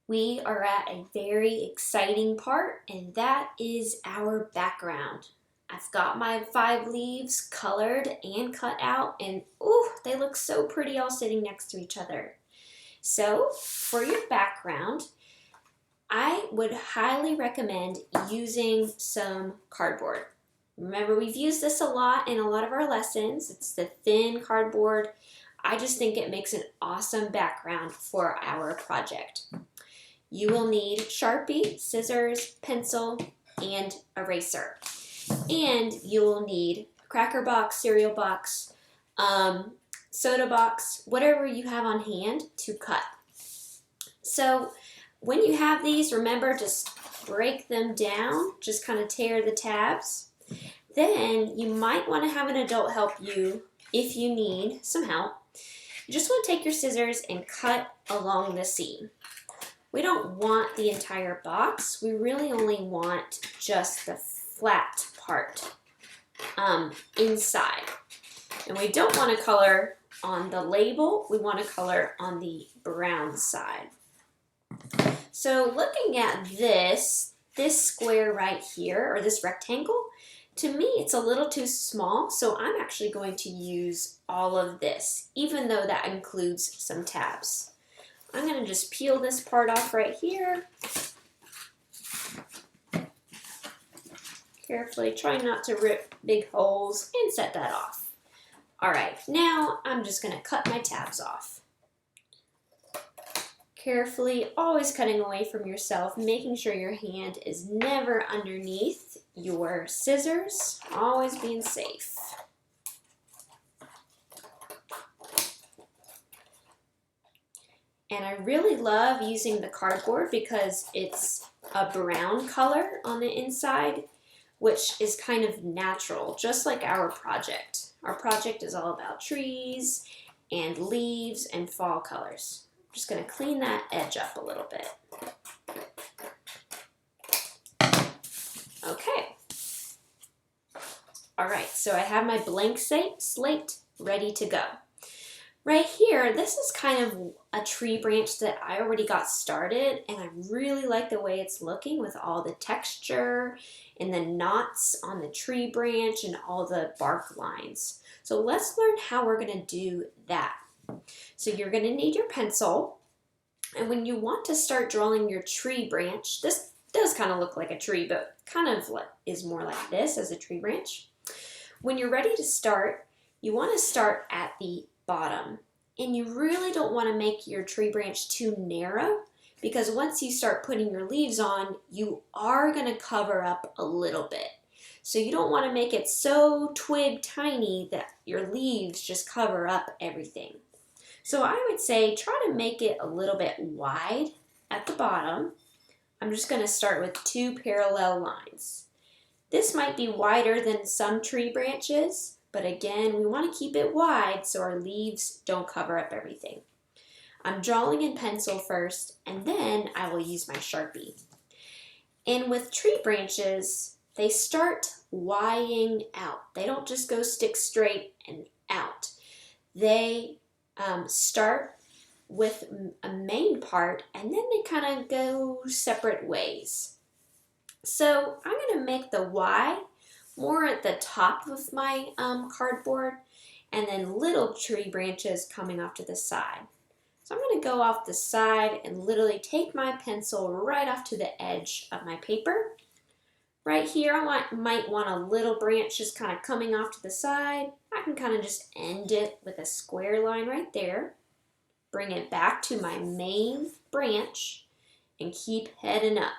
We are at a very exciting part, and that is our background. I've got my 5 leaves colored and cut out, and ooh, they look so pretty all sitting next to each other. So, for your background, I would highly recommend using some cardboard. Remember, we've used this a lot in a lot of our lessons. It's the thin cardboard. I just think it makes an awesome background for our project. You will need Sharpie, scissors, pencil, and eraser. And you will need cracker box, cereal box, soda box, whatever you have on hand to cut. So when you have these, remember, just break them down, just kind of tear the tabs. Then you might want to have an adult help you if you need some help. You just want to take your scissors and cut along the seam. We don't want the entire box. We really only want just the flat part inside. And we don't want to color on the label. We want to color on the brown side. So looking at this square right here, or this rectangle, to me it's a little too small, so I'm actually going to use all of this, even though that includes some tabs. I'm going to just peel this part off right here. Carefully, try not to rip big holes, and set that off. Alright, now I'm just going to cut my tabs off. Carefully, always cutting away from yourself, making sure your hand is never underneath your scissors, always being safe. And I really love using the cardboard because it's a brown color on the inside, which is kind of natural, just like our project. Our project is all about trees and leaves and fall colors. I'm just going to clean that edge up a little bit. Okay. All right, so I have my blank slate ready to go. Right here, this is kind of a tree branch that I already got started, and I really like the way it's looking with all the texture and the knots on the tree branch and all the bark lines. So let's learn how we're going to do that. So you're going to need your pencil, and when you want to start drawing your tree branch, this does kind of look like a tree, but kind of is more like this as a tree branch. When you're ready to start, you want to start at the bottom, and you really don't want to make your tree branch too narrow, because once you start putting your leaves on, you are going to cover up a little bit. So you don't want to make it so twig tiny that your leaves just cover up everything. So I would say try to make it a little bit wide at the bottom. I'm just going to start with 2 parallel lines. This might be wider than some tree branches, but again, we want to keep it wide so our leaves don't cover up everything. I'm drawing in pencil first, and then I will use my Sharpie. And with tree branches, they start Ying out. They don't just go stick straight and out. They start with a main part, and then they kind of go separate ways. So I'm going to make the Y more at the top of my cardboard, and then little tree branches coming off to the side. So I'm going to go off the side and literally take my pencil right off to the edge of my paper. Right here, I might want a little branch just kind of coming off to the side. I can kind of just end it with a square line right there. Bring it back to my main branch and keep heading up.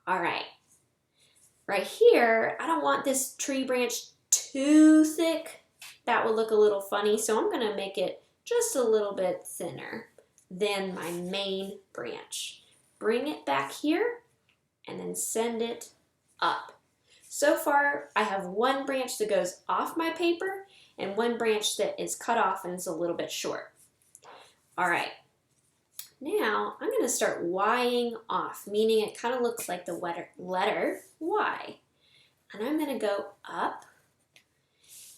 All right. Right here, I don't want this tree branch too thick. That would look a little funny, so I'm going to make it just a little bit thinner than my main branch. Bring it back here and then send it up. So far, I have one branch that goes off my paper and one branch that is cut off and is a little bit short. All right. Now, I'm going to start Ying off, meaning it kind of looks like the letter Y. And I'm going to go up,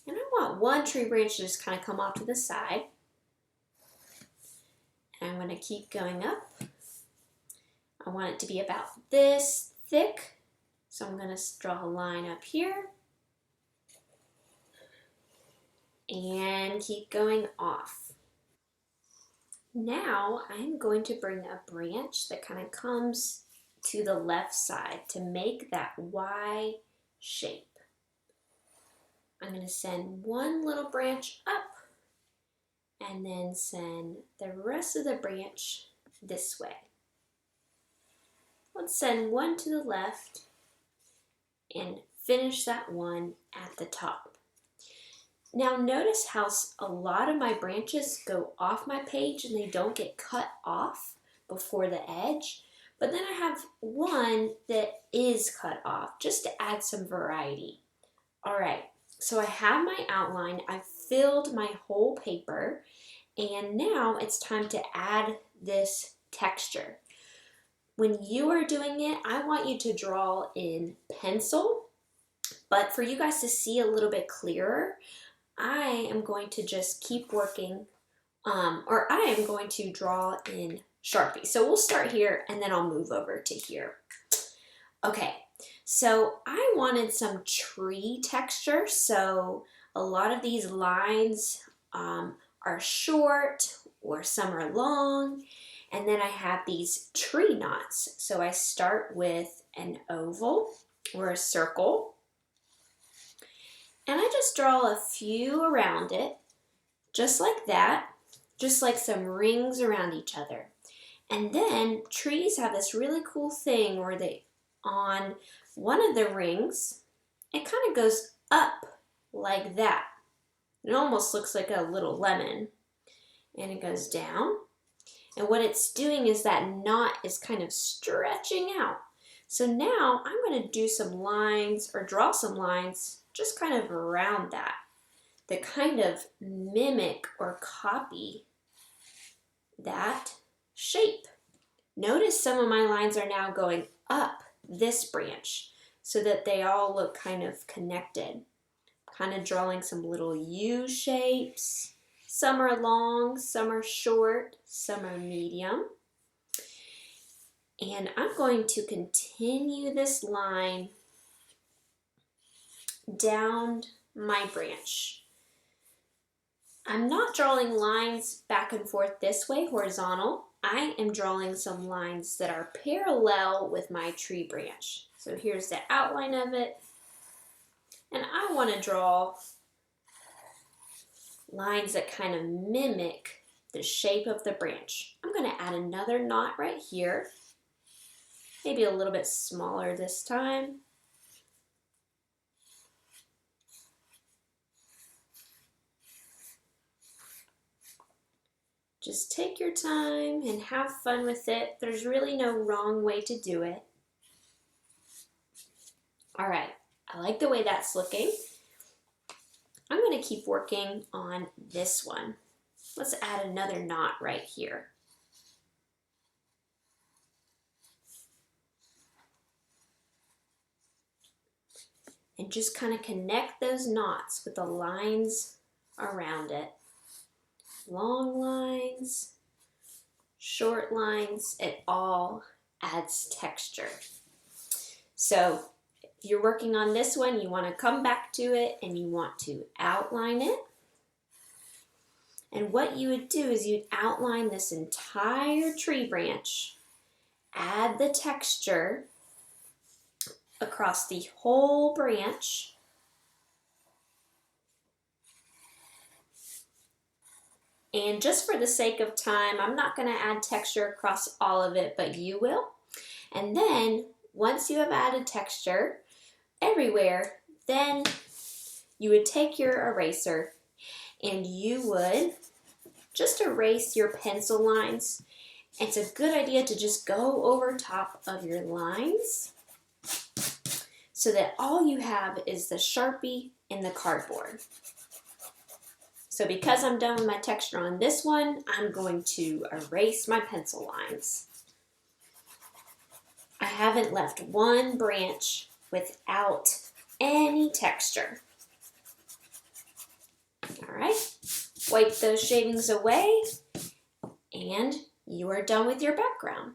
and I want one tree branch to just kind of come off to the side. And I'm going to keep going up. I want it to be about this thick. So I'm going to draw a line up here and keep going off. Now I'm going to bring a branch that kind of comes to the left side to make that Y shape. I'm going to send one little branch up and then send the rest of the branch this way. Let's send one to the left and finish that one at the top. Now notice how a lot of my branches go off my page and they don't get cut off before the edge, but then I have one that is cut off just to add some variety. All right, so I have my outline, I've filled my whole paper, and now it's time to add this texture. When you are doing it, I want you to draw in pencil, but for you guys to see a little bit clearer, I am going to just keep working, or I am going to draw in Sharpie. So we'll start here and then I'll move over to here. Okay, so I wanted some tree texture, so a lot of these lines are short or some are long, and then I have these tree knots. So I start with an oval or a circle, and I just draw a few around it, just like that, just like some rings around each other. And then trees have this really cool thing where on one of the rings, it kind of goes up like that. It almost looks like a little lemon. And it goes down. And what it's doing is that knot is kind of stretching out. So now I'm going to do some lines or draw some lines just kind of around that kind of mimic or copy that shape. Notice some of my lines are now going up this branch so that they all look kind of connected. Kind of drawing some little U shapes. Some are long, some are short, some are medium. And I'm going to continue this line down my branch. I'm not drawing lines back and forth this way, horizontal. I am drawing some lines that are parallel with my tree branch. So here's the outline of it. And I want to draw lines that kind of mimic the shape of the branch. I'm going to add another knot right here. Maybe a little bit smaller this time. Just take your time and have fun with it. There's really no wrong way to do it. All right, I like the way that's looking. I'm going to keep working on this one. Let's add another knot right here. And just kind of connect those knots with the lines around it. Long lines, short lines, it all adds texture. So if you're working on this one, you want to come back to it and you want to outline it. And what you would do is you'd outline this entire tree branch, add the texture across the whole branch, and just for the sake of time, I'm not going to add texture across all of it, but you will. And then once you have added texture everywhere, then you would take your eraser and you would just erase your pencil lines. It's a good idea to just go over top of your lines so that all you have is the Sharpie and the cardboard. So because I'm done with my texture on this one, I'm going to erase my pencil lines. I haven't left one branch without any texture. All right, wipe those shavings away and you are done with your background.